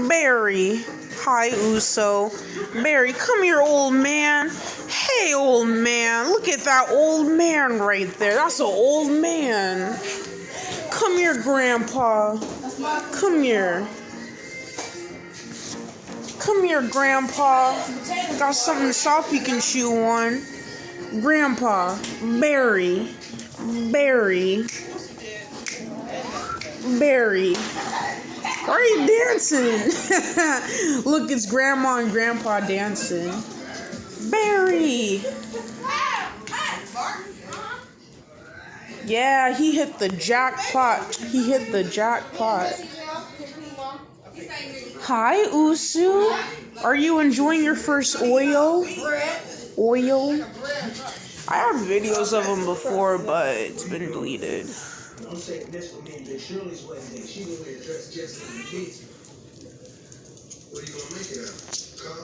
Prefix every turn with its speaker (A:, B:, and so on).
A: Barry. Hi, Uso. Barry, come here, old man. Hey, old man. Look at that old man right there. That's an old man. Come here, Grandpa. Come here. Come here, Grandpa. Got something soft you can chew on. Grandpa. Barry. Barry. Barry. Why are you dancing? Look, it's Grandma and Grandpa dancing. Barry. Yeah, he hit the jackpot. He hit the jackpot. Hi, Usu. Are you enjoying your first Oreo? Oreo? I have videos of him before, but it's been deleted.
B: I'm saying this for me, that Shirley's wedding day. She gonna wear a dress just like the kids. What are you gonna make it of?